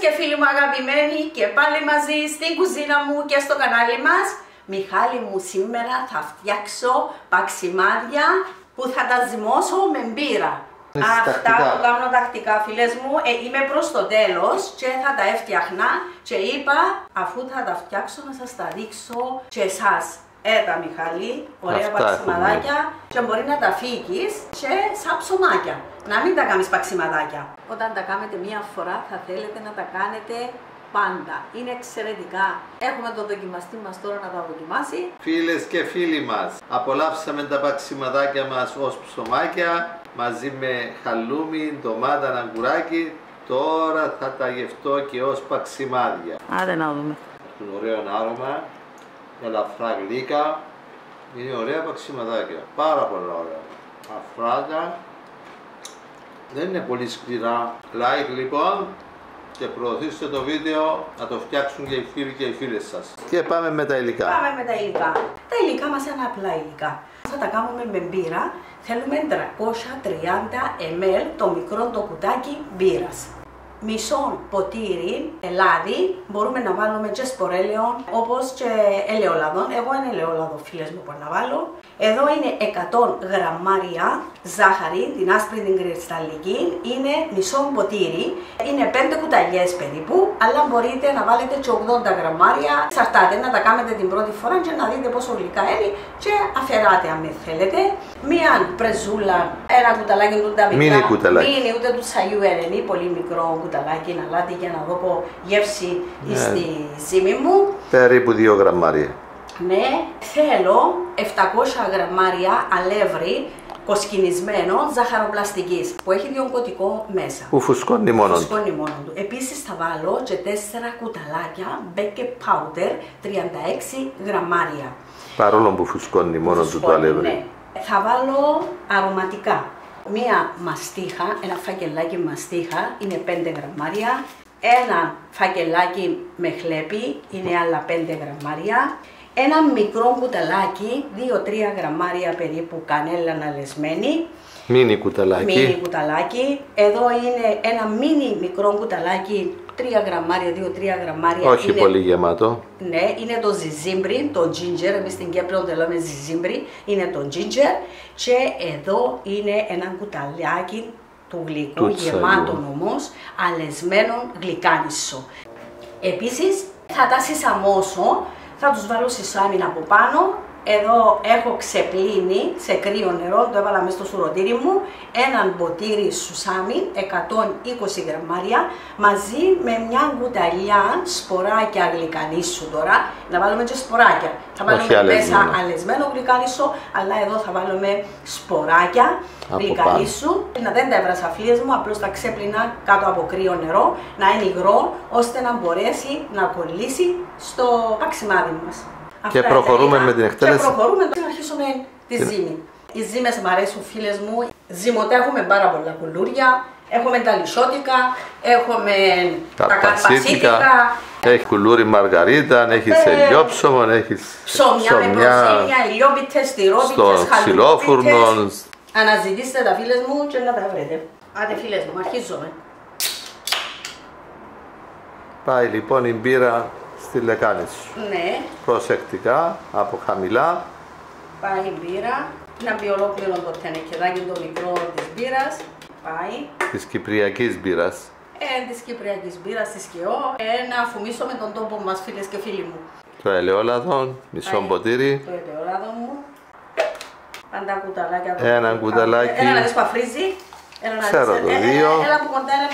και φίλοι μου αγαπημένοι, και πάλι μαζί στην κουζίνα μου και στο κανάλι μας. Μιχάλη μου, σήμερα θα φτιάξω παξιμάδια που θα τα ζυμώσω με μπύρα. Αυτά που κάνω τακτικά, φίλες μου, είμαι προς το τέλος και θα τα έφτιαχνα και είπα αφού θα τα φτιάξω να σας τα δείξω και εσάς. Έτα Μιχάλη, ωραία παξιμαδάκια και μπορεί να τα φύγεις και σαν ψωμάκια. Να μην τα κάνεις παξιμαδάκια. Όταν τα κάνετε μία φορά θα θέλετε να τα κάνετε πάντα. Είναι εξαιρετικά. Έχουμε τον δοκιμαστή μας τώρα να τα δοκιμάσει. Φίλες και φίλοι μας, απολαύσαμε τα παξιμαδάκια μας ως ψωμάκια μαζί με χαλούμι, ντομάτα, αγκουράκι. Τώρα θα τα γευτώ και ως παξιμάδια. Άντε να δούμε. Έχουν ωραίο άρωμα, ελαφρά γλύκα. Είναι ωραία παξιμαδάκια, πάρα πολλά ωραία. Αφράγα. Δεν είναι πολύ σκληρά. Like λοιπόν και προωθήστε το βίντεο να το φτιάξουν και οι φίλοι και οι φίλες σας. Και πάμε με τα υλικά. Πάμε με τα υλικά. Τα υλικά μας είναι απλά υλικά. Θα τα κάνουμε με μπύρα. Θέλουμε 330 ml το μικρό το κουτάκι μπύρας. Μισό ποτήρι ελάδι, μπορούμε να βάλουμε και σπορέλαιο όπως και ελαιόλαδο. Εγώ είναι ελαιόλαδο, φίλες μου, που να βάλω. Εδώ είναι 100 γραμμάρια ζάχαρη, την άσπρη την κρυσταλλική, είναι μισό ποτήρι, είναι 5 κουταλιές περίπου, αλλά μπορείτε να βάλετε και 80 γραμμάρια, εξαρτάται να τα κάνετε την πρώτη φορά και να δείτε πόσο γλυκά είναι και αφαιράτε αν θέλετε. Μία πρεζούλα, ένα κουταλάκι του τα μικρά, μίνι ούτε του σαγιού είναι πολύ μικρό κουταλάκι, να λάτε για να δω γεύση στη ζύμη μου. Περίπου 2 γραμμάρια. Ναι, θέλω 700 γραμμάρια αλεύρι κοσκινισμένο ζαχαροπλαστικής που έχει διογκωτικό μέσα. Που φουσκώνει μόνο του. Επίσης θα βάλω και 4 κουταλάκια baking powder 36 γραμμάρια. Παρόλο που φουσκώνει μόνο του το αλεύρι. Ναι. Θα βάλω αρωματικά. Μία μαστίχα, ένα φακελάκι μαστίχα είναι 5 γραμμάρια. Ένα φακελάκι με χλέπι είναι άλλα 5 γραμμάρια. Ένα μικρό κουταλάκι, 2-3 γραμμάρια περίπου κανέλα αναλεσμένη. Μίνι κουταλάκι. Εδώ είναι ένα μίνι μικρό κουταλάκι, 3 γραμμάρια, 2-3 γραμμάρια. Όχι είναι, πολύ γεμάτο. Ναι, είναι το ζιζίμπρι, το ginger. Εμείς στην Κύπρο το λέμε ζιζίμπρι. Είναι το ginger. Και εδώ είναι ένα κουταλάκι του γλυκού, γεμάτο όμως, αλεσμένο γλυκάνισο. Επίσης θα τα σισαμώσω. Θα τους βάλω σισάμιν από πάνω. Εδώ έχω ξεπλύνει σε κρύο νερό, το έβαλα μέσα στο σουρωτήρι μου, έναν ποτήρι σουσάμιν, 120 γραμμάρια, μαζί με μια κουταλιά σποράκια γλυκανίσου τώρα. Να βάλουμε και σποράκια. Θα βάλουμε μέσα αλεσμένο γλυκανίσο, αλλά εδώ θα βάλουμε σποράκια γλυκανίσου. Να δεν τα έβρασα, φίλες μου, απλώς τα ξέπλυνα κάτω από κρύο νερό, να είναι υγρό, ώστε να μπορέσει να κολλήσει στο παξιμάδι μας. Και προχωρούμε με την εκτέλεση. Και προχωρούμε να αρχίσουμε τη ζύμη. Οι ζύμες μου αρέσουν, φίλες μου. Ζυμωτά έχουμε πάρα πολλά κουλούρια. Έχουμε τα λισότικα, έχουμε τα καρπασίτικα. Έχει κουλούρι μαργαρίτα, έχει ελιόψωμο, έχει ψωμιά με προζύμια, ηλιόπιτες, τυρόπιτες, χαλούπιτες. Αναζητήστε τα, φίλες μου, και να τα βρείτε. Άντε, φίλες μου, αρχίζουμε. Πάει λοιπόν η μπύρα στη λεκάνη σου. Ναι. Προσεκτικά, από χαμηλά. Πάει η μπύρα. Να μπει ολόκληρο το τενεκεδάκι το μικρό της μπύρας. Πάει. Της κυπριακής μπύρας. Της κυπριακής μπύρας, της ΚΕΟ. Να αφουμίσω με τον τόπο μας, φίλες και φίλοι μου. Το ελαιόλαδο, μισό ποτήρι. Το ελαιόλαδο μου. Πάντα κουταλάκια. Ένα κουταλάκι. Ένα να δεις που αφρίζει. Ξέρω το 2. Έλα που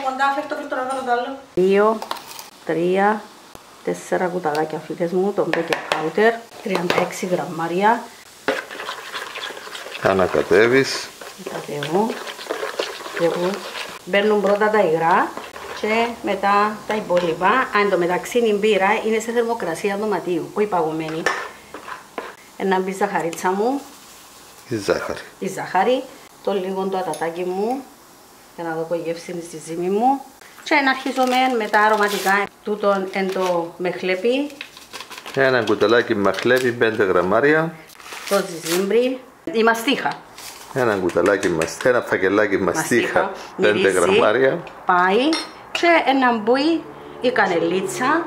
κοντά, φέρτο να βάλω το άλλο. 2, 3, 4 κουταλάκια, φίλες μου, το baking powder, 36 γραμμάρια. Ανακατεύεις. Κατεβώ. Μπαίνουν πρώτα τα υγρά και μετά τα υπόλοιπα. Αν το μεταξύ η μπύρα είναι σε θερμοκρασία δωματίου, όχι παγωμένη. Να μπει η ζαχαρίτσα μου. Η ζάχαρη. Το λίγο το ατατάκι μου για να δω γεύση στη ζύμη μου. Και να αρχίσουμε με τα αρωματικά. Τούτον εν το μεχλέπι. Ένα κουταλάκι μαχλέπι, 5 γραμμάρια. Το ζιζίμπρι. Η μαστίχα. Ένα φακελάκι μαστίχα, 5 γραμμάρια. Πάει και ένα μπούι η κανελίτσα,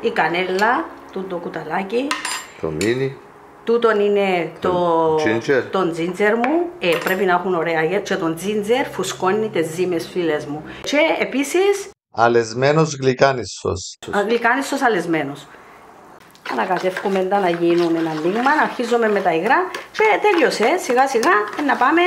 η κανέλα, το κουταλάκι. Το μίνι. Τούτον είναι ginger. το ginger μου, πρέπει να έχουν ωραία γεύση και το ginger φουσκώνει τις ζύμες, φίλες μου. Και επίσης αλεσμένος γλυκάνισσος. Γλυκάνισσος αλεσμένος. Ανακατεύουμε τα να γίνουν ένα λίγμα, αρχίζουμε με τα υγρά και τέλειωσε, σιγά σιγά να πάμε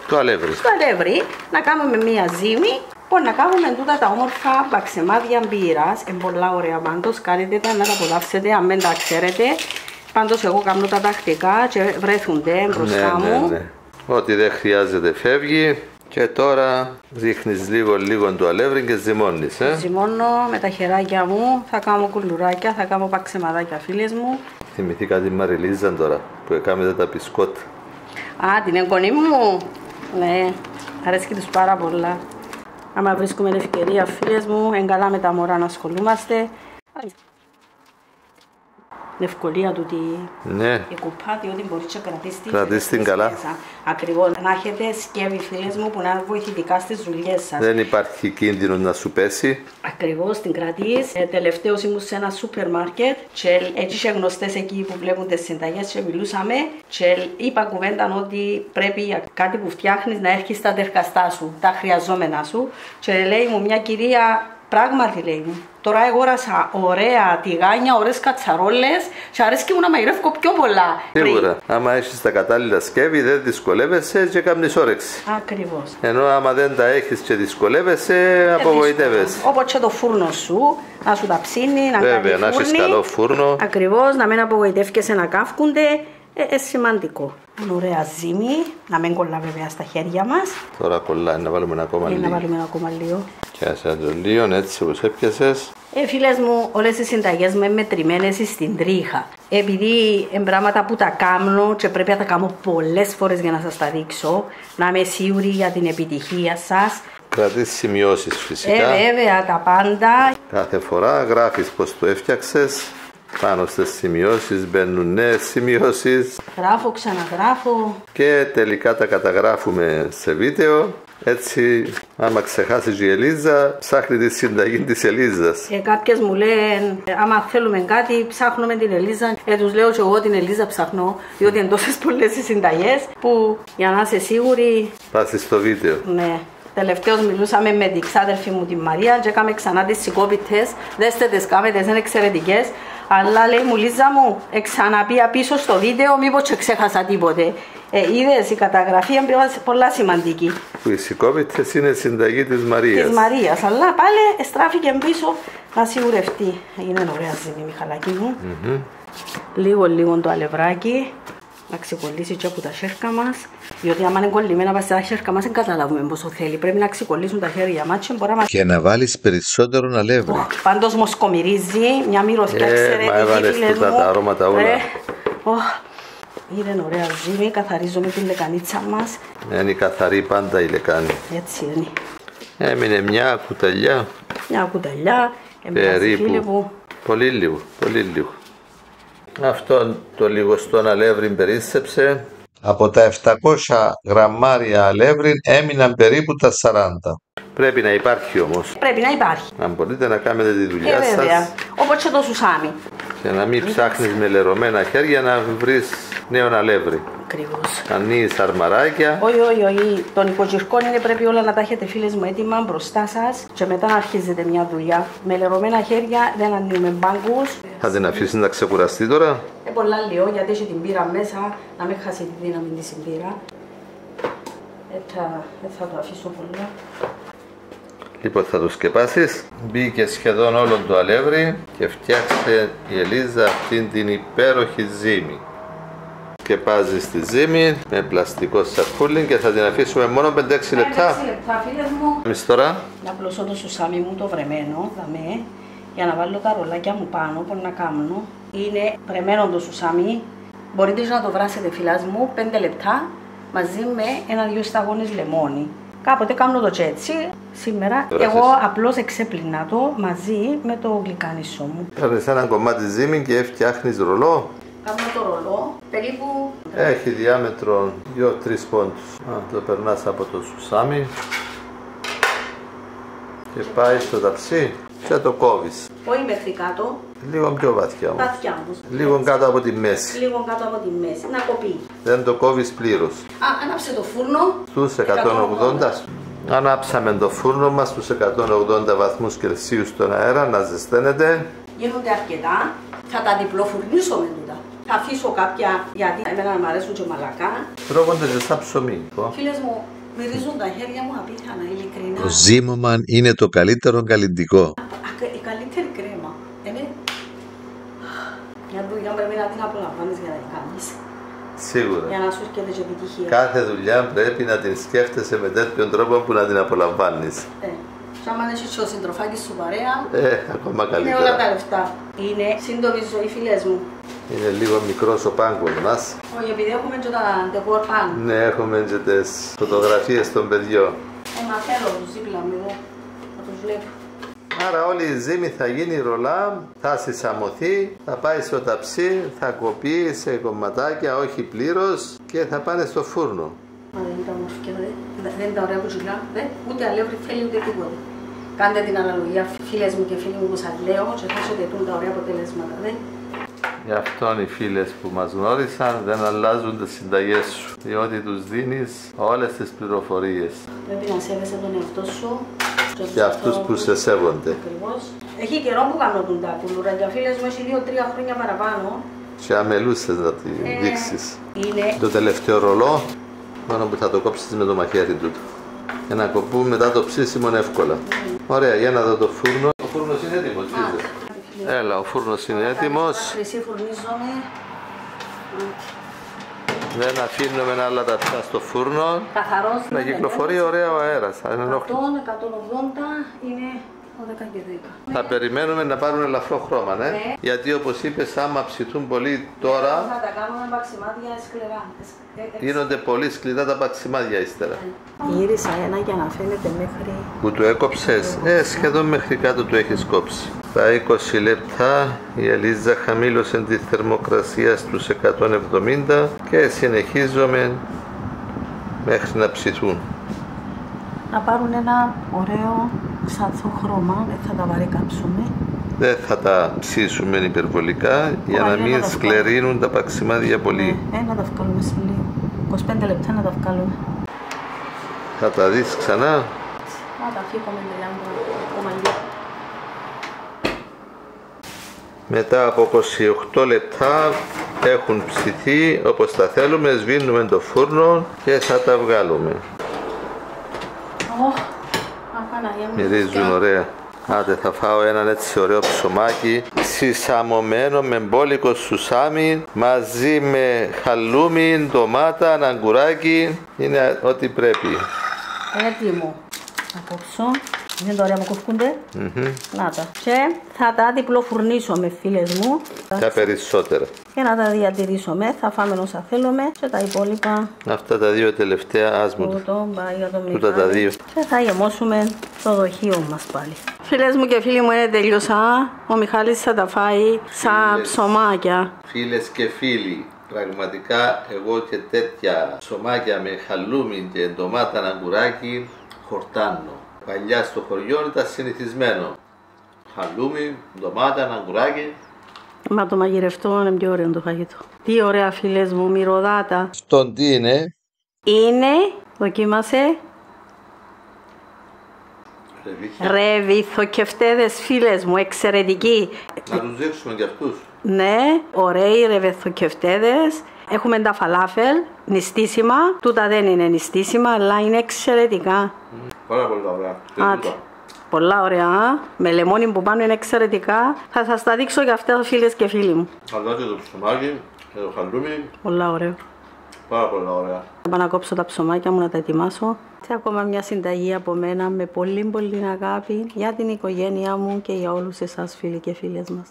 το αλεύρι. Στο αλεύρι, να κάνουμε μία ζύμη. Που να κάνουμε τούτα τα όμορφα μπαξεμάδια μπύρας. Είναι πολλά ωραία πάντως, κάνετε τα να τα απολαύσετε αν δεν τα ξέρετε. Πάντως εγώ κάνω τα τακτικά και βρέθονται μπροστά μου. Ναι. Ό,τι δεν χρειάζεται φεύγει. Και τώρα ρίχνεις λίγο το αλεύρι και ζυμώνεις. Ζυμώνω με τα χεράκια μου, θα κάνω κουλουράκια, θα κάνω παξεμαδάκια, φίλες μου. Θυμηθήκα τη Μαριλίζα τώρα που έκαμε τα πισκότ. Α, την εγγονή μου. Ναι, αρέσει και τους πάρα πολλά. Άμα βρίσκουμε ευκαιρία, φίλες μου, εγκαλά με τα μωρά να ασχολούμαστε. Είναι ευκολία του ναι. Η κουπάτη, ότι μπορεί να κρατήσει την καλά. Ακριβώς. Να έχετε σκεύη, φίλες μου, που να βοηθητικά στις δουλειές σας. Δεν υπάρχει κίνδυνο να σου πέσει. Ακριβώς, την κρατείς. Τελευταίως ήμουν σε ένα σούπερ μάρκετ και έτσι και γνωστές εκεί που βλέπουν τις συνταγές και μιλούσαμε και είπα κουβέντα ότι πρέπει για κάτι που φτιάχνεις να έρχεις στα τερκαστά σου, τα χρειαζόμενα σου και λέει μου μια κυρία, πράγματι λέει μου. Τώρα αγόρασα ωραία τηγάνια, ωραίες κατσαρόλες και αρέσκει μου να μαγειρεύω πιο πολλά. Σίγουρα. Άμα έχεις τα κατάλληλα σκεύη δεν δυσκολεύεσαι και κάνεις όρεξη. Ακριβώς. Ενώ άμα δεν τα έχεις και δυσκολεύεσαι, απογοητεύεσαι. Όπως και το φούρνο σου, να σου τα ψήνει, να κάνει φούρνη. Να έχεις καλό φούρνο. Ακριβώς, να μην απογοητεύκεσαι να καύκονται. Σημαντικό. Ωραία ζύμη, να μην κολλά βέβαια στα χέρια μας. Τώρα κολλάει, να βάλουμε ένα ακόμα λίγο. Να βάλουμε ένα ακόμα λίγο. Πιάσε το λίγο, έτσι όπως έπιασες. Φίλες μου, όλες οι συνταγές με μετρημένες στην τρίχα. Επειδή είναι πράγματα που τα κάνω και πρέπει να τα κάνω πολλές φορές για να σας τα δείξω, να είμαι σίγουρη για την επιτυχία σας. Κρατείς σημειώσεις φυσικά. Βέβαια, τα πάντα. Κάθε φορά γράφεις πως το έφτιαξες. Πάνω στις σημειώσεις μπαίνουν νέες σημειώσεις. Γράφω, ξαναγράφω. Και τελικά τα καταγράφουμε σε βίντεο. Έτσι, άμα ξεχάσεις η Ελίζα, ψάχνει τη συνταγή της Ελίζας. Κάποιες μου λένε, άμα θέλουμε κάτι, ψάχνουμε την Ελίζα. Τους λέω και εγώ την Ελίζα ψάχνω, διότι είναι τόσες πολλές οι συνταγές που για να είσαι σίγουρη. Πας στο βίντεο. Ναι. Τελευταίως μιλούσαμε με την ξάδερφη μου τη Μαρία και έκαμε ξανά τις σηκώπιτες. Δέστε τις κάμετες, είναι εξαιρετικές. Αλλά λέει μου, Λίζα μου, ξαναπία πίσω στο βίντεο, μήπως και ξέχασα τίποτε. Είδες, η καταγραφή είναι πολλά σημαντική. Που οι σηκώπιτες είναι συνταγή της Μαρίας. Της Μαρίας, αλλά πάλι στράφηκε πίσω να σιγουρευτεί. Είναι ωραία ζύμη, Μιχαλάκη μου. Λίγο το αλευράκι. Να ξεκολλήσει και από τα χέρια μας. Διότι άμα είναι κολλημένα από τα χέρια μας δεν καταλάβουμε πόσο θέλει. Πρέπει να ξεκολλήσουν τα χέρια μας και να βάλεις περισσότερο αλεύρι. Πάντως μοσκομυρίζει, μια μυρωδιά εξαιρετική. Μα έβαλες τα αρώματα όλα. Είναι ωραία ζύμη, καθαρίζουμε την λεκανίτσα μας. Είναι καθαρή πάντα η λεκάνη. Έτσι είναι. Έμεινε μια κουταλιά. Μια κουταλιά. Περίπου. Πολύ λίγο. Αυτό το λιγοστό αλεύρι περίσσεψε. Από τα 700 γραμμάρια αλεύρι έμειναν περίπου τα 40. Πρέπει να υπάρχει όμως. Πρέπει να υπάρχει. Αν μπορείτε να κάνετε τη δουλειά σας. Βέβαια. Όπως και το σουσάμι. Και να μην ψάχνεις με λερωμένα χέρια να βρεις νέο αλεύρι. Ακριβώς. Ανοίγεις αρμαράκια. Όχι. Τον οικογυρκόν είναι πρέπει όλα να τα έχετε, φίλες μου, έτοιμα μπροστά σας και μετά να αρχίζετε μια δουλειά. Με λερωμένα χέρια δεν ανοίγουμε μπάγκους. Θα την αφήσεις να ξεκουραστεί τώρα. Πολλά λίγο γιατί έχει την πύρα μέσα, να μην χάσει τη δύναμη της πύρα. Θα το αφήσω πολλά. Λοιπόν, θα το σκεπάσεις. Μπήκε σχεδόν όλο το αλεύρι και φτιάξε η Ελίζα αυτήν την υπέροχη ζύμη. Σκεπάζεις τη ζύμη με πλαστικό σακούλι και θα την αφήσουμε μόνο 5-6 λεπτά. 5-6 λεπτά, φίλες μου. Εμείς τώρα να πλωσώ το σουσάμι μου το βρεμένο, δαμέ, για να βάλω τα ρολάκια μου πάνω, που να κάνω. Είναι βρεμένο το σουσάμι. Μπορείτε να το βράσετε, φίλες μου, 5 λεπτά μαζί με 1-2 σταγόνες λεμόνι. Κάποτε κάνω το έτσι. Σήμερα εγώ απλώς εξέπλυνα το μαζί με το γλυκάνισσο μου. Παίρνεις ένα κομμάτι ζύμη και φτιάχνεις ρολό. Κάνω το ρολό, περίπου. Έχει διάμετρο 2-3 πόντους. Το περνάς από το σουσάμι και πάει στο ταψί. και το κόβεις. Όχι μέχρι κάτω. Λίγο πιο βαθιά όμως. Βαθιά όμως. Λίγο κάτω από τη μέση. Λίγο κάτω από τη μέση. Να κοπεί. Δεν το κόβεις πλήρως. Άναψε το φούρνο. Στους 180. Ανάψαμε το φούρνο μας στους 180 βαθμούς Κελσίου στον αέρα να ζεσταίνεται. Γίνονται αρκετά. Θα τα διπλοφουρνίσω με τούτα. Θα αφήσω κάποια, γιατί εμένα μου αρέσουν και μαλακά. Τρώγονται ζεστά ψωμί. Φίλες μου, μυρίζουν τα χέρια μου απίθανα, ειλικρινά. Το Zimmermann είναι το καλύτερο καλλιντικό. Η καλύτερη κρέμα. Είναι... Μια δουλειά πρέπει να την απολαμβάνεις για να την κάνεις. Σίγουρα. Για να σου έρχεται και επιτυχία. Κάθε δουλειά πρέπει να την σκέφτεσαι με τέτοιον τρόπο που να την απολαμβάνεις. Και άμα έχεις και ο συντροφάκης σου παρέα, ακόμα είναι καλύτερα. όλα τα λεφτά. Είναι σύντομη ζωή, φίλες μου. Είναι λίγο μικρός ο πάγκος μας. Όχι, επειδή έχουμε και τα ντεκόρ πάνω. Ναι, έχουμε και τις φωτογραφίες των παιδιών. Θέλω τους δίπλα μου εδώ, να τους βλέπω. Άρα όλη η ζύμη θα γίνει ρολά, θα σισαμωθεί, θα πάει στο ταψί, θα κοπεί σε κομματάκια, όχι πλήρως και θα πάνε στο φούρνο. Μα δεν ήταν μορφή, δεν ήταν ωραία που τσουλά, ούτε αλεύρι θέλει ούτε τίποτα. Κάντε την αναλογία, φίλες μου και φίλοι μου, που σας λέω και θα έχετε τα ωραία αποτελέσματα, Γι' αυτόν οι φίλες που μας γνώρισαν δεν αλλάζουν τις συνταγές σου, διότι τους δίνεις όλες τις πληροφορίες. Πρέπει να σέβεσαι τον εαυτό σου. Και αυτούς που σε σέβονται. Ακριβώς. Έχει καιρό που κάνω τα κουλούρα και φίλες μου έχει 2-3 χρόνια παραπάνω. Και αμελούσες να τη δείξεις. Είναι... Το τελευταίο ρολό, μόνο που θα το κόψεις με το μαχαίρι του. Για να κοπούν μετά το ψήσιμο εύκολα. Ωραία, για να δω το φούρνο. Ο φούρνος είναι έτοιμος, Έλα, ο φούρνος είναι έτοιμος. Χρυσή φουρνίζομαι. Δεν αφήνουμε άλλα τα πια στο φούρνο. Καθαρός. Να κυκλοφορεί ωραία ο αέρας. 100, 180 είναι 12 και 10. Θα περιμένουμε να πάρουν ελαφρό χρώμα, ναι. Γιατί όπως είπες, άμα ψηθούν πολύ τώρα, θα τα κάνουμε παξιμάδια σκληρά. γίνονται πολύ σκληρά τα παξιμάδια ύστερα. Γύρισα ένα για να φαίνεται μέχρι... Που του έκοψες, σχεδόν μέχρι κάτω του έχεις κόψει. Στα 20 λεπτά η Ελίζα χαμήλωσε τη θερμοκρασία στους 170 και συνεχίζουμε μέχρι να ψηθούν. Να πάρουν ένα ωραίο ξανθό χρώμα, δεν θα τα βαρεκάψουμε. Δεν θα τα ψήσουμε υπερβολικά για να μην σκλερίνουν τα παξιμάδια πολύ. Να τα βγάλουμε σε λίγο. 25 λεπτά να τα βγάλουμε. Θα τα δεις ξανά. Να τα φύγουμε ακόμα λίγο. Μετά από 28 λεπτά έχουν ψηθεί όπως τα θέλουμε, σβήνουμε το φούρνο και θα τα βγάλουμε. Μυρίζουν ωραία. Άντε, θα φάω έναν έτσι ωραίο ψωμάκι σισαμωμένο με μπόλικο σουσάμι μαζί με χαλούμι, ντομάτα, αγκουράκι. Είναι ό,τι πρέπει. Έτοιμο. Θα κόψω. Είναι τα ωραία που κοφκούνται. Να τα. Και θα τα διπλοφουρνίσω με φίλες μου. Τα περισσότερα. Και να τα διατηρήσουμε. Θα φάμε όσα θέλουμε και τα υπόλοιπα. Αυτά τα δύο τελευταία άσμου. Τούτα τα δύο. Και θα γεμώσουμε το δοχείο μας πάλι. Φίλες μου και φίλοι μου, είναι τελειώσα. Ο Μιχάλης θα τα φάει σαν ψωμάκια. Φίλες και φίλοι, πραγματικά εγώ και τέτοια ψωμάκια με χαλούμι και ντομάτα αγκουράκι χορτάνω. Παλιά στο χωριό ήταν συνηθισμένο. Χαλούμι, ντομάτα, αγκουράκι. Μα το μαγειρευτό είναι πιο ωραίο το φαγητό. Τι ωραία φίλες μου, μυρωδάτα. Στον τι είναι? Είναι, δοκίμασε. Ρεβιθοκευτέδες φίλες μου, εξαιρετικοί. Να τους δείξουμε κι αυτούς. Ναι, ωραίοι ρεβιθοκευτέδες. Έχουμε τα φαλάφελ, νηστίσιμα. Τούτα δεν είναι νηστίσιμα, αλλά είναι εξαιρετικά. Πάρα πολύ ωραία. Άτε. Πολλά ωραία. Με λεμόνι που πάνω είναι εξαιρετικά. Θα σας τα δείξω για αυτά, φίλες και φίλοι μου. Αλλά και το ψωμάκι και το χαλούμι. Πολλά ωραία. Πάρα πολύ ωραία. Θα πάω να κόψω τα ψωμάκια μου να τα ετοιμάσω. Και ακόμα μια συνταγή από μένα με πολύ πολύ αγάπη για την οικογένειά μου και για όλους εσάς φίλοι και φίλες μας.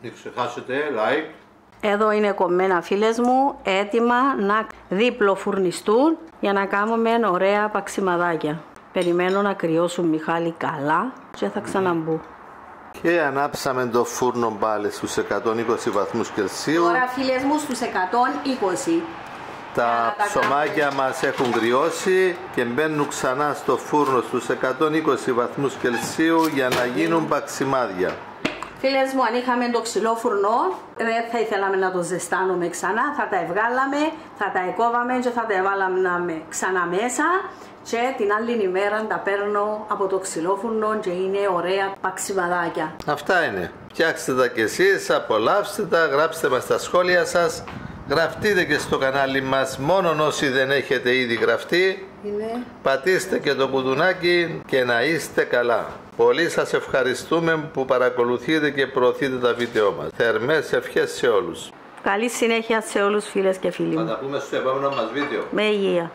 Μην ξεχάσετε like. Εδώ είναι κομμένα φίλες μου, έτοιμα να διπλοφουρνιστούν για να κάνουμε ωραία παξιμαδάκια. Περιμένω να κρυώσουν, Μιχάλη, καλά και θα ξαναμπού. Και ανάψαμε το φούρνο πάλι στους 120 βαθμούς Κελσίου. Τώρα φίλες μου στους 120. Τα ψωμάκια μας έχουν κρυώσει και μπαίνουν ξανά στο φούρνο στους 120 βαθμούς Κελσίου για να γίνουν παξιμάδια. Φίλες μου, αν είχαμε το ξυλό φουρνό, δεν θα ήθελαμε να το ζεστάνουμε ξανά, θα τα βγάλαμε, θα τα εκόβαμε και θα τα έβαλαμε ξανά μέσα και την άλλη ημέρα τα παίρνω από το ξυλόφουρνο και είναι ωραία παξιμαδάκια. Αυτά είναι. Φτιάξτε τα κι εσείς, απολαύστε τα, γράψτε μας τα σχόλια σας, γραφτείτε και στο κανάλι μας μόνον όσοι δεν έχετε ήδη γραφτεί. Πατήστε και το κουδουνάκι και να είστε καλά. Πολύ σας ευχαριστούμε που παρακολουθείτε και προωθείτε τα βίντεο μας. Θερμές ευχές σε όλους. Καλή συνέχεια σε όλους φίλες και φίλοι μου. Θα τα πούμε στο επόμενο μας βίντεο. Με υγεία.